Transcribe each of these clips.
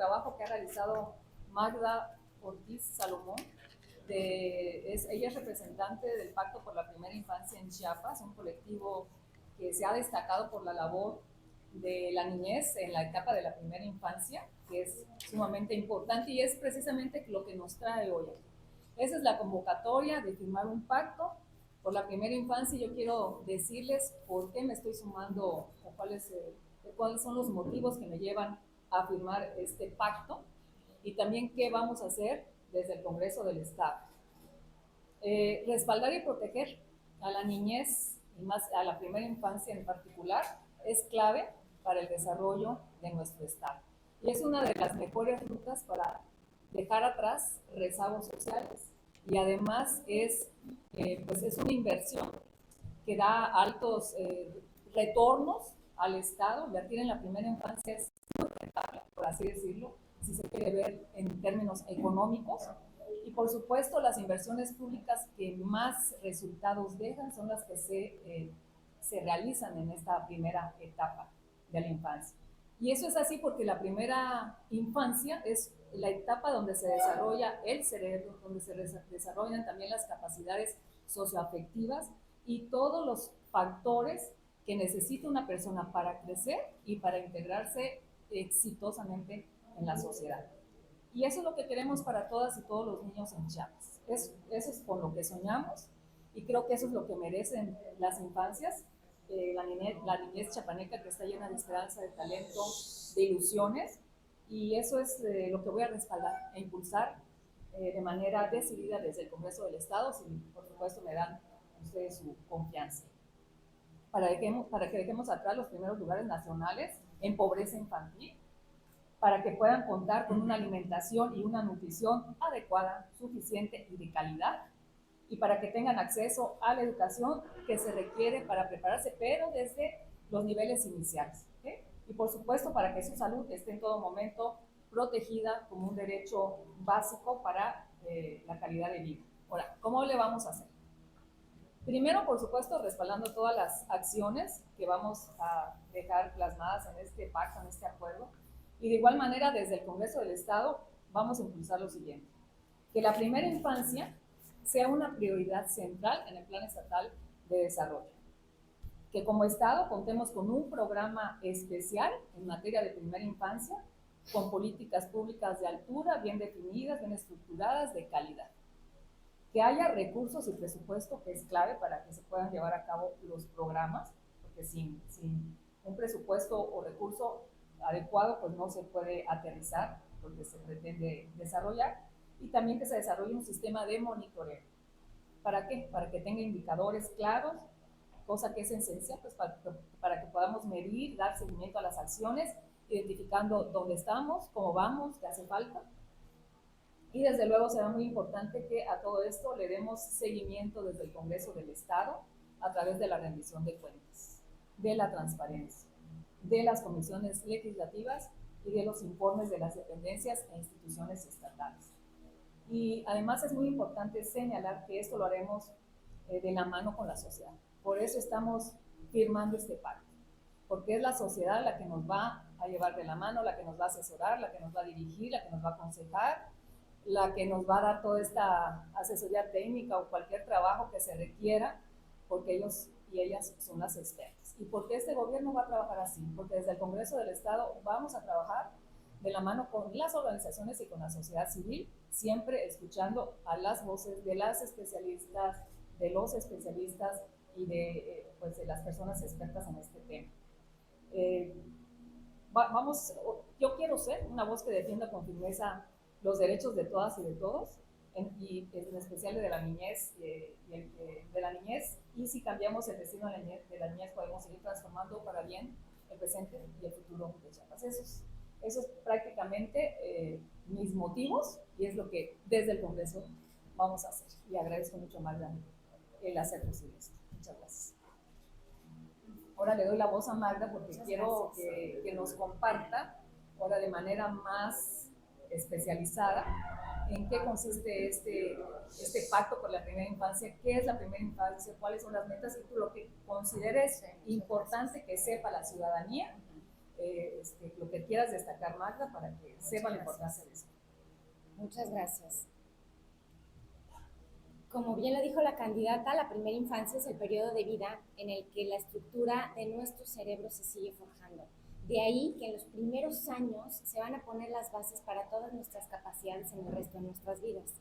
trabajo que ha realizado Magda Ortiz Salomón. Ella es representante del Pacto por la Primera Infancia en Chiapas, un colectivo que se ha destacado por la labor de la niñez en la etapa de la primera infancia, que es sumamente importante y es precisamente lo que nos trae hoy. Esa es la convocatoria de firmar un pacto por la primera infancia. Yo quiero decirles por qué me estoy sumando o cuáles son los motivos que me llevan a firmar este pacto y también qué vamos a hacer desde el Congreso del Estado. Respaldar y proteger a la niñez y más a la primera infancia en particular es clave para el desarrollo de nuestro Estado. Y es una de las mejores rutas para dejar atrás rezagos sociales. Y además pues es una inversión que da altos retornos al Estado. Invertir en la primera infancia es muy rentable, por así decirlo, si se quiere ver en términos económicos. Y por supuesto, las inversiones públicas que más resultados dejan son las que se realizan en esta primera etapa de la infancia. Y eso es así porque la primera infancia es la etapa donde se desarrolla el cerebro, donde se desarrollan también las capacidades socioafectivas y todos los factores que necesita una persona para crecer y para integrarse exitosamente en la sociedad. Y eso es lo que queremos para todas y todos los niños en Chiapas. Eso es por lo que soñamos y creo que eso es lo que merecen las infancias. La niñez chapaneca que está llena de esperanza, de talento, de ilusiones, y eso es lo que voy a respaldar e impulsar de manera decidida desde el Congreso del Estado, si por supuesto me dan ustedes su confianza, para que dejemos atrás los primeros lugares nacionales en pobreza infantil, para que puedan contar con una alimentación y una nutrición adecuada, suficiente y de calidad, y para que tengan acceso a la educación que se requiere para prepararse, pero desde los niveles iniciales. ¿Okay? Y por supuesto para que su salud esté en todo momento protegida como un derecho básico para la calidad de vida. Ahora, ¿cómo le vamos a hacer? Primero, por supuesto, respaldando todas las acciones que vamos a dejar plasmadas en este pacto, en este acuerdo, y de igual manera desde el Congreso del Estado vamos a impulsar lo siguiente: que la primera infancia sea una prioridad central en el Plan Estatal de Desarrollo. Que como Estado contemos con un programa especial en materia de primera infancia, con políticas públicas de altura, bien definidas, bien estructuradas, de calidad. Que haya recursos y presupuesto, que es clave para que se puedan llevar a cabo los programas, porque sin un presupuesto o recurso adecuado, pues no se puede aterrizar lo que se pretende desarrollar. Y también que se desarrolle un sistema de monitoreo. ¿Para qué? Para que tenga indicadores claros, cosa que es esencial pues, para que podamos medir, dar seguimiento a las acciones, identificando dónde estamos, cómo vamos, qué hace falta. Y desde luego será muy importante que a todo esto le demos seguimiento desde el Congreso del Estado a través de la rendición de cuentas, de la transparencia, de las comisiones legislativas y de los informes de las dependencias e instituciones estatales. Y además es muy importante señalar que esto lo haremos de la mano con la sociedad. Por eso estamos firmando este pacto, porque es la sociedad la que nos va a llevar de la mano, la que nos va a asesorar, la que nos va a dirigir, la que nos va a aconsejar, la que nos va a dar toda esta asesoría técnica o cualquier trabajo que se requiera, porque ellos y ellas son las expertas. ¿Y por qué este gobierno va a trabajar así? Porque desde el Congreso del Estado vamos a trabajar de la mano con las organizaciones y con la sociedad civil, siempre escuchando a las voces de las especialistas, de los especialistas y pues de las personas expertas en este tema. Yo quiero ser una voz que defienda con firmeza los derechos de todas y de todos, y en especial de la niñez, y si cambiamos el destino de la niñez podemos seguir transformando para bien el presente y el futuro de Chiapas. Eso es prácticamente mis motivos y es lo que desde el Congreso vamos a hacer. Y agradezco mucho más el hacer posible esto. Muchas gracias. Ahora le doy la voz a Magda porque quiero que nos comparta ahora de manera más especializada en qué consiste este pacto por la primera infancia, qué es la primera infancia, cuáles son las metas y lo que consideres importante que sepa la ciudadanía lo que quieras destacar, Magda, para que sepan la importancia de esto. Muchas gracias. Como bien lo dijo la candidata, la primera infancia es el periodo de vida en el que la estructura de nuestro cerebro se sigue forjando. De ahí que en los primeros años se van a poner las bases para todas nuestras capacidades en el resto de nuestras vidas.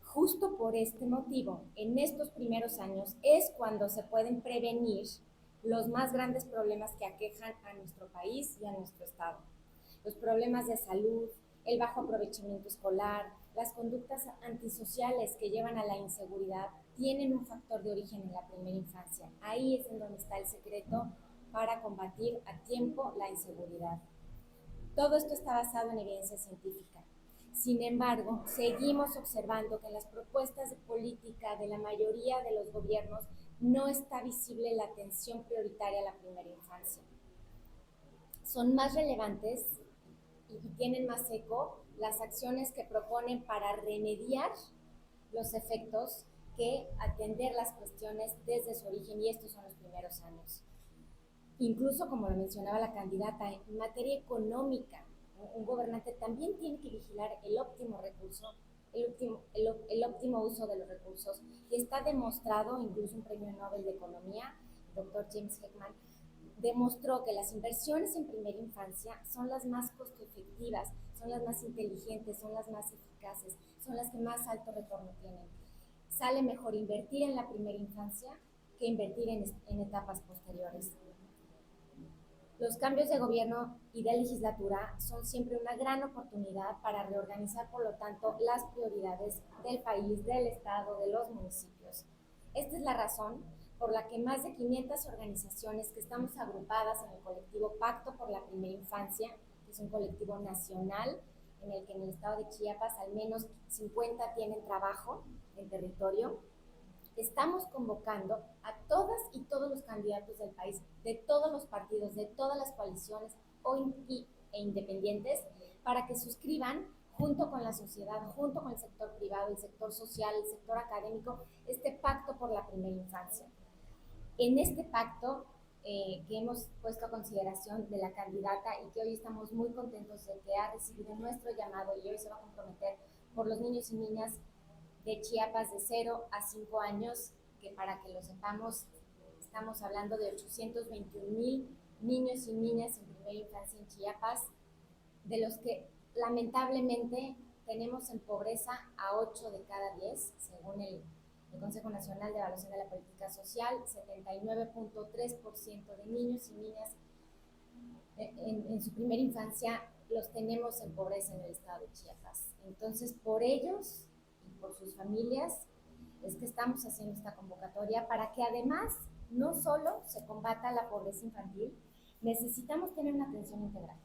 Justo por este motivo, en estos primeros años es cuando se pueden prevenir los más grandes problemas que aquejan a nuestro país y a nuestro estado. Los problemas de salud, el bajo aprovechamiento escolar, las conductas antisociales que llevan a la inseguridad, tienen un factor de origen en la primera infancia. Ahí es en donde está el secreto para combatir a tiempo la inseguridad. Todo esto está basado en evidencia científica. Sin embargo, seguimos observando que en las propuestas de política de la mayoría de los gobiernos no está visible la atención prioritaria a la primera infancia. Son más relevantes y tienen más eco las acciones que proponen para remediar los efectos que atender las cuestiones desde su origen, y estos son los primeros años. Incluso, como lo mencionaba la candidata, en materia económica, un gobernante también tiene que vigilar el óptimo recurso, el óptimo uso de los recursos, y está demostrado, incluso un premio Nobel de Economía, el doctor James Heckman, demostró que las inversiones en primera infancia son las más costo efectivas, son las más inteligentes, son las más eficaces, son las que más alto retorno tienen. Sale mejor invertir en la primera infancia que invertir en etapas posteriores. Los cambios de gobierno y de legislatura son siempre una gran oportunidad para reorganizar, por lo tanto, las prioridades del país, del estado, de los municipios. Esta es la razón por la que más de 500 organizaciones que estamos agrupadas en el colectivo Pacto por la Primera Infancia, que es un colectivo nacional en el que en el estado de Chiapas al menos 50 tienen trabajo en territorio, estamos convocando a todas y todos los candidatos del país, de todos los partidos, de todas las coaliciones e independientes, para que suscriban junto con la sociedad, junto con el sector privado, el sector social, el sector académico, este pacto por la primera infancia. En este pacto que hemos puesto a consideración de la candidata y que hoy estamos muy contentos de que ha recibido nuestro llamado y hoy se va a comprometer por los niños y niñas de Chiapas de 0 a 5 años, que para que lo sepamos, estamos hablando de 821,000 niños y niñas en primera infancia en Chiapas, de los que lamentablemente tenemos en pobreza a 8 de cada 10, según el Consejo Nacional de Evaluación de la Política Social. 79.3% de niños y niñas en su primera infancia los tenemos en pobreza en el estado de Chiapas. Entonces, por ellos y por sus familias es que estamos haciendo esta convocatoria para que además no solo se combata la pobreza infantil, necesitamos tener una atención integral.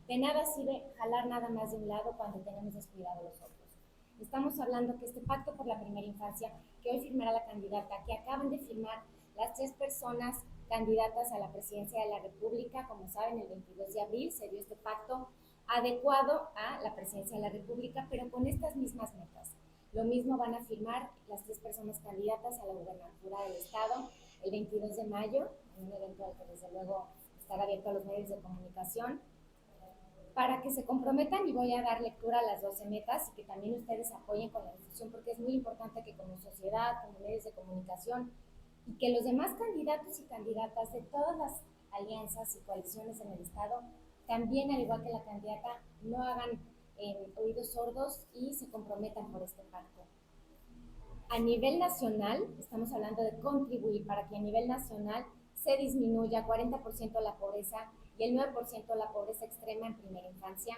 De nada sirve jalar nada más de un lado cuando tenemos descuidado los otros. Estamos hablando que este pacto por la primera infancia, que hoy firmará la candidata, que acaban de firmar las 3 personas candidatas a la presidencia de la República, como saben, el 22 de abril se dio este pacto adecuado a la presidencia de la República, pero con estas mismas metas. Lo mismo van a firmar las 3 personas candidatas a la gubernatura del Estado el 22 de mayo, en un evento al que desde luego estará abierto a los medios de comunicación, para que se comprometan, y voy a dar lectura a las 12 metas y que también ustedes apoyen con la difusión, porque es muy importante que como sociedad, como medios de comunicación, y que los demás candidatos y candidatas de todas las alianzas y coaliciones en el Estado, también, al igual que la candidata, no hagan oídos sordos y se comprometan por este pacto. A nivel nacional, estamos hablando de contribuir para que a nivel nacional se disminuya 40% la pobreza y el 9% la pobreza extrema en primera infancia.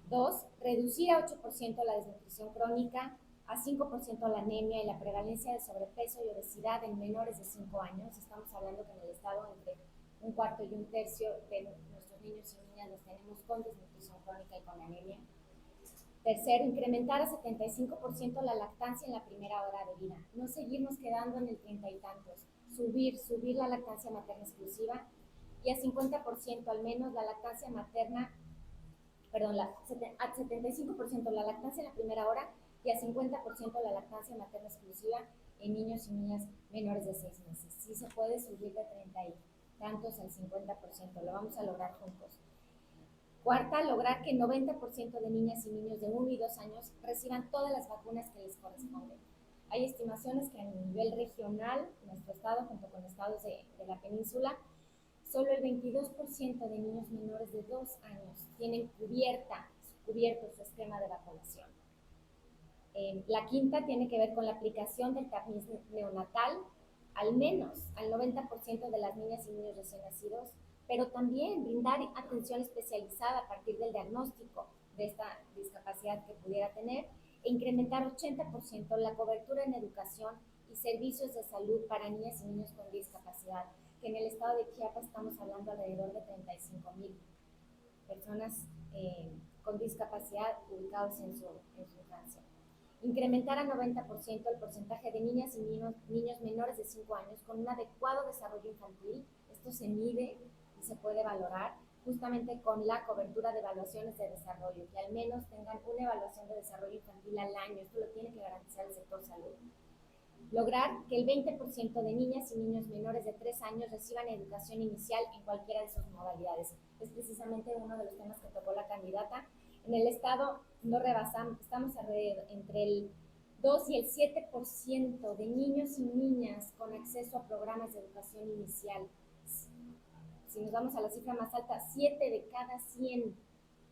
2, reducir a 8% la desnutrición crónica, a 5% la anemia y la prevalencia de sobrepeso y obesidad en menores de 5 años. Estamos hablando que en el estado entre un cuarto y un tercio de nuestros niños y niñas los tenemos con desnutrición crónica y con anemia. Tercero, incrementar a 75% la lactancia en la primera hora de vida. No seguirnos quedando en el 30 y tantos. Subir la lactancia materna exclusiva y a 50% al menos la lactancia materna, a 75% la lactancia en la primera hora y a 50% la lactancia materna exclusiva en niños y niñas menores de 6 meses. Sí se puede subir de 30 tantos al 50%, lo vamos a lograr juntos. Cuarta, lograr que el 90% de niñas y niños de 1 y 2 años reciban todas las vacunas que les corresponden. Hay estimaciones que a nivel regional, nuestro estado, junto con estados de la península, solo el 22% de niños menores de 2 años tienen cubierto su esquema de vacunación. La quinta tiene que ver con la aplicación del tamiz neonatal, al menos al 90% de las niñas y niños recién nacidos, pero también brindar atención especializada a partir del diagnóstico de esta discapacidad que pudiera tener, e incrementar 80% la cobertura en educación y servicios de salud para niñas y niños con discapacidad, que en el estado de Chiapas estamos hablando alrededor de 35,000 personas con discapacidad ubicados en su infancia. Incrementar a 90% el porcentaje de niñas y niños menores de 5 años con un adecuado desarrollo infantil. Esto se mide y se puede valorar justamente con la cobertura de evaluaciones de desarrollo, que al menos tengan una evaluación de desarrollo infantil al año. Esto lo tiene que garantizar el sector salud. Lograr que el 20% de niñas y niños menores de 3 años reciban educación inicial en cualquiera de sus modalidades. Es precisamente uno de los temas que tocó la candidata. En el estado no rebasamos, estamos alrededor entre el 2 y el 7% de niños y niñas con acceso a programas de educación inicial. Si nos vamos a la cifra más alta, 7 de cada 100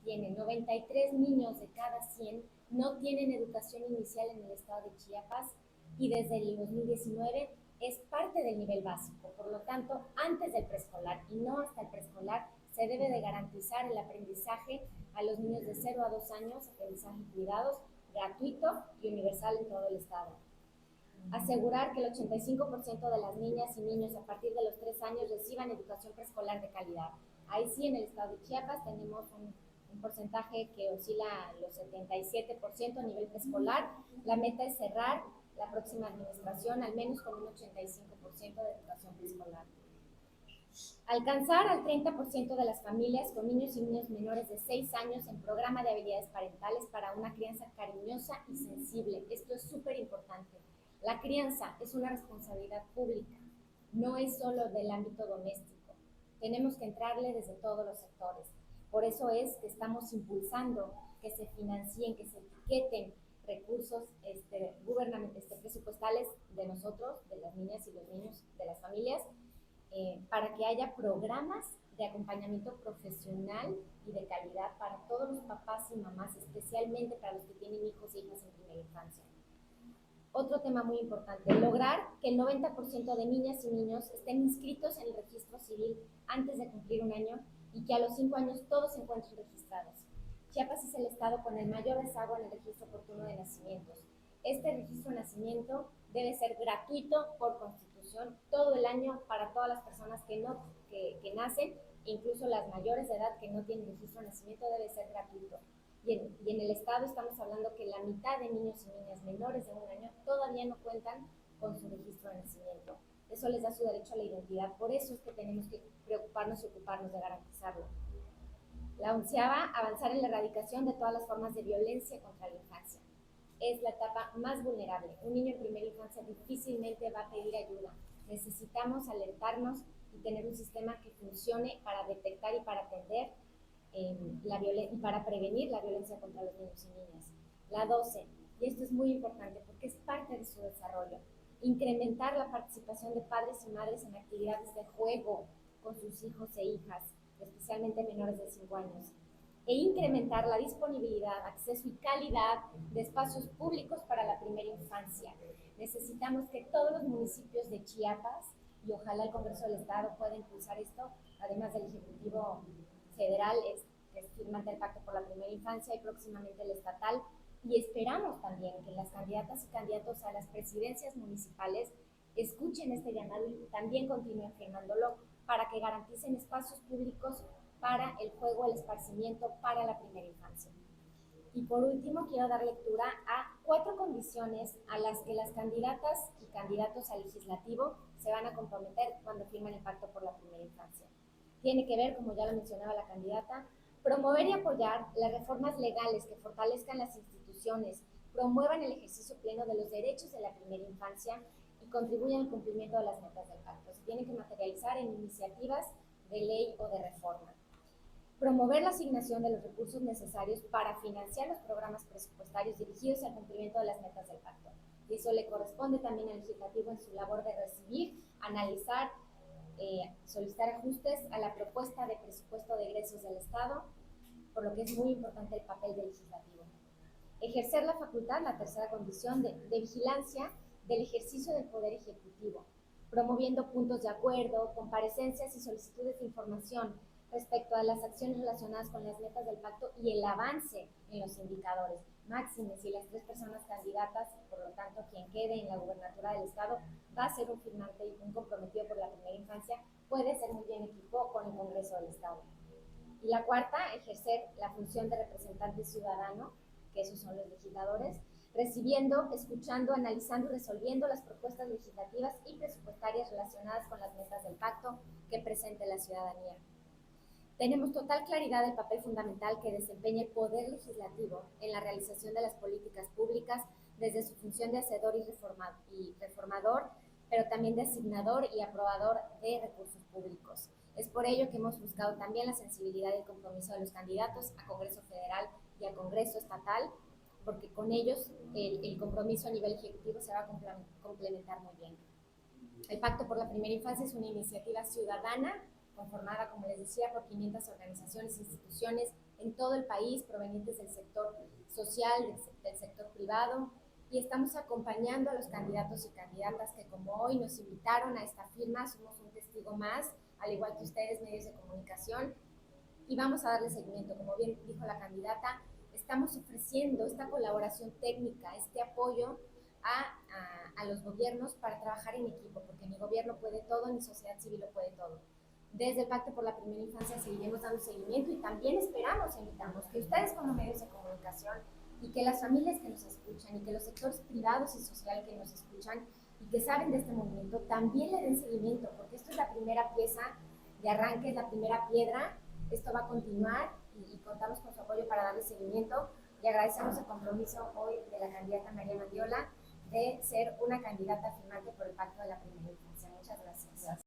tienen, 93 niños de cada 100 no tienen educación inicial en el estado de Chiapas, y desde el 2019 es parte del nivel básico. Por lo tanto, antes del preescolar y no hasta el preescolar, se debe de garantizar el aprendizaje a los niños de 0 a 2 años, aprendizaje y cuidados, gratuito y universal en todo el estado. Asegurar que el 85% de las niñas y niños a partir de los 3 años reciban educación preescolar de calidad. Ahí sí, en el estado de Chiapas tenemos un porcentaje que oscila a los 77% a nivel preescolar. La meta es cerrar la próxima administración al menos con un 85% de educación preescolar. Alcanzar al 30% de las familias con niños y niñas menores de 6 años en programa de habilidades parentales para una crianza cariñosa y sensible. Esto es súper importante. La crianza es una responsabilidad pública, no es solo del ámbito doméstico. Tenemos que entrarle desde todos los sectores. Por eso es que estamos impulsando que se financien, que se etiqueten recursos presupuestales de nosotros, de las niñas y los niños, de las familias, para que haya programas de acompañamiento profesional y de calidad para todos los papás y mamás, especialmente para los que tienen hijos e hijas en primera infancia. Otro tema muy importante, lograr que el 90% de niñas y niños estén inscritos en el registro civil antes de cumplir 1 año y que a los 5 años todos se encuentren registrados. Chiapas es el estado con el mayor rezago en el registro oportuno de nacimientos. Este registro de nacimiento debe ser gratuito por constitución todo el año para todas las personas que nacen, incluso las mayores de edad que no tienen registro de nacimiento debe ser gratuito. Y en el estado estamos hablando que la mitad de niños y niñas menores de 1 año todavía no cuentan con su registro de nacimiento. Eso les da su derecho a la identidad. Por eso es que tenemos que preocuparnos y ocuparnos de garantizarlo. La 11ª, avanzar en la erradicación de todas las formas de violencia contra la infancia. Es la etapa más vulnerable. Un niño en primera infancia difícilmente va a pedir ayuda. Necesitamos alertarnos y tener un sistema que funcione para detectar y para atender y para prevenir la violencia contra los niños y niñas. La 12, y esto es muy importante porque es parte de su desarrollo, incrementar la participación de padres y madres en actividades de juego con sus hijos e hijas, especialmente menores de 5 años, e incrementar la disponibilidad, acceso y calidad de espacios públicos para la primera infancia. Necesitamos que todos los municipios de Chiapas, y ojalá el Congreso del Estado pueda impulsar esto, además del Ejecutivo Federal, que es firmante del Pacto por la Primera Infancia, y próximamente el estatal, y esperamos también que las candidatas y candidatos a las presidencias municipales escuchen este llamado y también continúen firmándolo para que garanticen espacios públicos para el juego, el esparcimiento para la primera infancia. Y por último, quiero dar lectura a 4 condiciones a las que las candidatas y candidatos al legislativo se van a comprometer cuando firmen el Pacto por la Primera Infancia. Tiene que ver, como ya lo mencionaba la candidata, promover y apoyar las reformas legales que fortalezcan las instituciones, promuevan el ejercicio pleno de los derechos de la primera infancia y y contribuyan al cumplimiento de las metas del pacto. Se tienen que materializar en iniciativas de ley o de reforma. Promover la asignación de los recursos necesarios para financiar los programas presupuestarios dirigidos al cumplimiento de las metas del pacto. Y eso le corresponde también al legislativo en su labor de recibir, analizar, solicitar ajustes a la propuesta de presupuesto de egresos del Estado, por lo que es muy importante el papel del legislativo. Ejercer la facultad, la tercera condición, de vigilancia del ejercicio del Poder Ejecutivo, promoviendo puntos de acuerdo, comparecencias y solicitudes de información respecto a las acciones relacionadas con las metas del pacto y el avance en los indicadores. Máxime, si las 3 personas candidatas, por lo tanto quien quede en la gubernatura del Estado va a ser un firmante y un comprometido por la primera infancia, puede ser muy bien equipo con el Congreso del Estado. Y la cuarta, ejercer la función de representante ciudadano, que esos son los legisladores, recibiendo, escuchando, analizando y resolviendo las propuestas legislativas y presupuestarias relacionadas con las metas del pacto que presente la ciudadanía. Tenemos total claridad del papel fundamental que desempeña el Poder Legislativo en la realización de las políticas públicas desde su función de hacedor y reformador, pero también de asignador y aprobador de recursos públicos. Es por ello que hemos buscado también la sensibilidad y el compromiso de los candidatos a Congreso Federal y a Congreso Estatal, porque con ellos el compromiso a nivel ejecutivo se va a complementar muy bien. El Pacto por la Primera Infancia es una iniciativa ciudadana conformada, como les decía, por 500 organizaciones e instituciones en todo el país, provenientes del sector social, del sector privado, y estamos acompañando a los candidatos y candidatas que, como hoy nos invitaron a esta firma, somos un testigo más, al igual que ustedes, medios de comunicación, y vamos a darle seguimiento. Como bien dijo la candidata, estamos ofreciendo esta colaboración técnica, este apoyo a los gobiernos para trabajar en equipo, porque ni gobierno puede todo, ni sociedad civil lo puede todo. Desde el Pacto por la Primera Infancia seguiremos dando seguimiento y también esperamos, invitamos que ustedes como medios de comunicación y que las familias que nos escuchan y que los sectores privados y sociales que nos escuchan y que saben de este movimiento también le den seguimiento, porque esto es la primera pieza de arranque, es la primera piedra. Esto va a continuar y contamos con su apoyo para darle seguimiento, y agradecemos el compromiso hoy de la candidata María Mandiola de ser una candidata firmante por el Pacto de la Primera Infancia. Muchas gracias.